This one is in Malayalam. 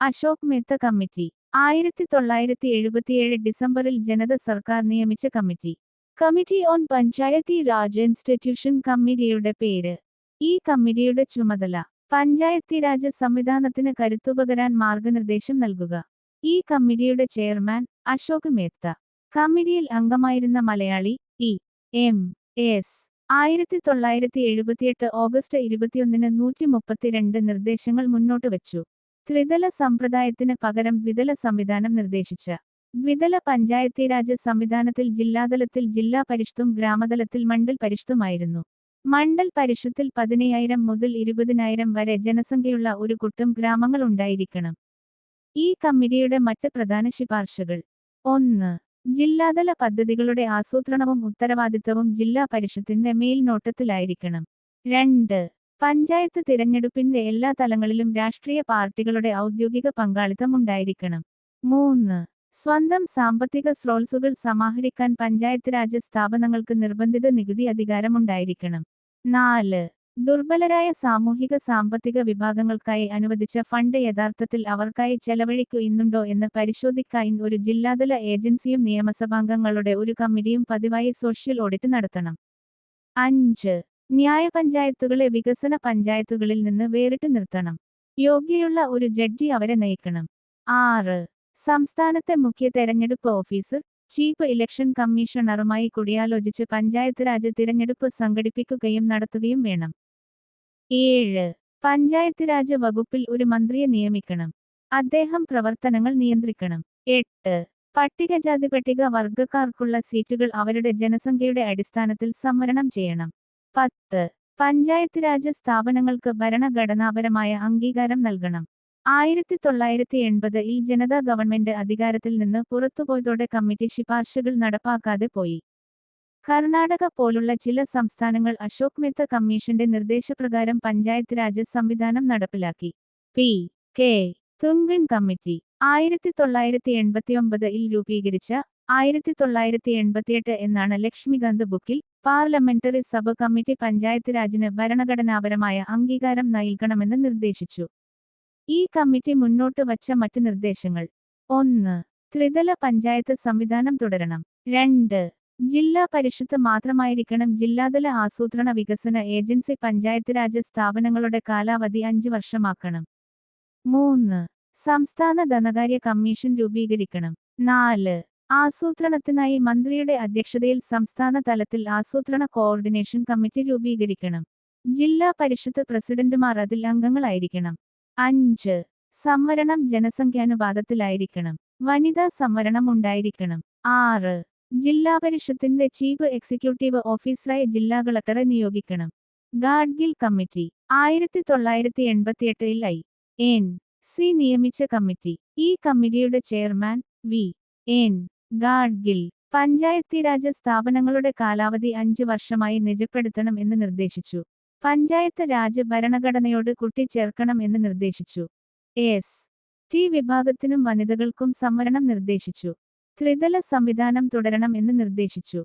അശോക് മേത്ത കമ്മിറ്റി 1977 ഡിസംബറിൽ ജനത സർക്കാർ നിയമിച്ച committee. Committee on Panchayati Raj institution കമ്മിറ്റിയുടെ പേര്. ഈ കമ്മിറ്റിയുടെ ചുമതല പഞ്ചായത്തി രാജ് സംവിധാനത്തിന് കരുത്തുപകരാൻ മാർഗനിർദ്ദേശം നൽകുക. ഈ കമ്മിറ്റിയുടെ ചെയർമാൻ അശോക് മേത്ത. കമ്മിറ്റിയിൽ അംഗമായിരുന്ന Malayali E. M. S. 1978 August 21 132 നിർദ്ദേശങ്ങൾ മുന്നോട്ട് വച്ചു. ത്രിതല സമ്പ്രദായത്തിന് പകരം ദ്വിതല സംവിധാനം നിർദ്ദേശിച്ച. ദ്വിതല പഞ്ചായത്തീരാജ് സംവിധാനത്തിൽ ജില്ലാതലത്തിൽ ജില്ലാ പരിഷത്തും ഗ്രാമതലത്തിൽ മണ്ഡൽ പരിഷത്തുമായിരുന്നു. മണ്ഡൽ പരിഷത്തിൽ 15,000 മുതൽ 20,000 വരെ ജനസംഖ്യയുള്ള ഒരു കൂട്ടം ഗ്രാമങ്ങൾ ഉണ്ടായിരിക്കണം. ഈ കമ്മിറ്റിയുടെ മറ്റ് പ്രധാന ശുപാർശകൾ: 1. ജില്ലാതല പദ്ധതികളുടെ ആസൂത്രണവും ഉത്തരവാദിത്തവും ജില്ലാ പരിഷത്തിന്റെ മേൽനോട്ടത്തിലായിരിക്കണം. 2. പഞ്ചായത്ത് തിരഞ്ഞെടുപ്പിന്റെ എല്ലാ തലങ്ങളിലും രാഷ്ട്രീയ പാർട്ടികളുടെ ഔദ്യോഗിക പങ്കാളിത്തം ഉണ്ടായിരിക്കണം. 3. സ്വന്തം സാമ്പത്തിക സ്രോതസ്സുകൾ സമാഹരിക്കാൻ പഞ്ചായത്ത് രാജ് സ്ഥാപനങ്ങൾക്ക് നിർബന്ധിത നികുതി അധികാരമുണ്ടായിരിക്കണം. 4. ദുർബലരായ സാമൂഹിക സാമ്പത്തിക വിഭാഗങ്ങൾക്കായി അനുവദിച്ച ഫണ്ട് യഥാർത്ഥത്തിൽ അവർക്കായി ചെലവഴിക്കുന്നുണ്ടോ എന്ന് പരിശോധിക്കാൻ ഒരു ജില്ലാതല ഏജൻസിയും നിയമസഭാംഗങ്ങളുടെ ഒരു കമ്മിറ്റിയും പതിവായി സോഷ്യൽ ഓഡിറ്റ് നടത്തണം. 5. ന്യായപഞ്ചായത്തുകളെ വികസന പഞ്ചായത്തുകളിൽ നിന്ന് വേറിട്ട് നിർത്തണം. യോഗ്യയുള്ള ഒരു ജഡ്ജി അവരെ നയിക്കണം. 6. സംസ്ഥാനത്തെ മുഖ്യ തെരഞ്ഞെടുപ്പ് ഓഫീസർ, ചീഫ് ഇലക്ഷൻ കമ്മീഷണറുമായി കൂടിയാലോചിച്ച് പഞ്ചായത്ത് രാജ് തിരഞ്ഞെടുപ്പ് സംഘടിപ്പിക്കുകയും നടത്തുകയും വേണം. 7. പഞ്ചായത്ത് രാജ് വകുപ്പിൽ ഒരു മന്ത്രിയെ നിയമിക്കണം. അദ്ദേഹം പ്രവർത്തനങ്ങൾ നിയന്ത്രിക്കണം. 8. പട്ടികജാതി പട്ടിക വർഗക്കാർക്കുള്ള സീറ്റുകൾ അവരുടെ ജനസംഖ്യയുടെ അടിസ്ഥാനത്തിൽ സംവരണം ചെയ്യണം. 10. പഞ്ചായത്ത് രാജ് സ്ഥാപനങ്ങൾക്ക് ഭരണഘടനാപരമായ അംഗീകാരം നൽകണം. 1980-ൽ ജനതാ ഗവൺമെന്റ് അധികാരത്തിൽ നിന്ന് പുറത്തുപോയതോടെ കമ്മിറ്റി ശുപാർശകൾ നടപ്പാക്കാതെ പോയി. കർണാടക പോലുള്ള ചില സംസ്ഥാനങ്ങൾ അശോക് മേത്ത കമ്മീഷന്റെ നിർദ്ദേശപ്രകാരം പഞ്ചായത്ത് രാജ് സംവിധാനം നടപ്പിലാക്കി. പി. കെ. തുംഗൺ കമ്മിറ്റി 1989-ൽ രൂപീകരിച്ച 1988 എന്നാണ് ലക്ഷ്മികാന്ത് ബുക്കിൽ. പാർലമെന്ററി സബ് കമ്മിറ്റി പഞ്ചായത്ത് രാജിന് ഭരണഘടനാപരമായ അംഗീകാരം നൽകണമെന്ന് നിർദ്ദേശിച്ചു. ഈ കമ്മിറ്റി മുന്നോട്ട് വച്ച മറ്റ് നിർദ്ദേശങ്ങൾ: 1. ത്രിതല പഞ്ചായത്ത് സംവിധാനം തുടരണം. 2. ജില്ലാ പരിഷത്ത് മാത്രമായിരിക്കണം ജില്ലാതല ആസൂത്രണ വികസന ഏജൻസി. പഞ്ചായത്ത് രാജ് സ്ഥാപനങ്ങളുടെ കാലാവധി 5 വർഷമാക്കണം. 3. സംസ്ഥാന ധനകാര്യ കമ്മീഷൻ രൂപീകരിക്കണം. 4. ആസൂത്രണത്തിനായി മന്ത്രിയുടെ അധ്യക്ഷതയിൽ സംസ്ഥാന തലത്തിൽ ആസൂത്രണ കോർഡിനേഷൻ കമ്മിറ്റി രൂപീകരിക്കണം. ജില്ലാ പരിഷത്ത് പ്രസിഡന്റുമാർ അതിൽ അംഗങ്ങളായിരിക്കണം. 5. സംവരണം ജനസംഖ്യാനുപാതത്തിലായിരിക്കണം. വനിതാ സംവരണം ഉണ്ടായിരിക്കണം. 6. ജില്ലാ പരിഷത്തിന്റെ ചീഫ് എക്സിക്യൂട്ടീവ് ഓഫീസറായി ജില്ലാ കളക്ടറെ നിയോഗിക്കണം. ഗാഡ്ഗിൽ കമ്മിറ്റി 1988-ൽ ഐ. എൻ. സി നിയമിച്ച കമ്മിറ്റി. ഈ കമ്മിറ്റിയുടെ chairman V. N. Gadgil. Panchayati raj സ്ഥാപനങ്ങളുടെ കാലാവധി 5 വർഷമായി നിജപ്പെടുത്തണം എന്ന് നിർദ്ദേശിച്ചു. പഞ്ചായത്ത് രാജ് ഭരണഘടനയോട് കൂട്ടിച്ചേർക്കണം എന്ന് നിർദ്ദേശിച്ചു. എസ്. ടി വിഭാഗത്തിനും വനിതകൾക്കും സംവരണം നിർദ്ദേശിച്ചു. ത്രിതല സംവിധാനം തുടരണം എന്ന് നിർദ്ദേശിച്ചു.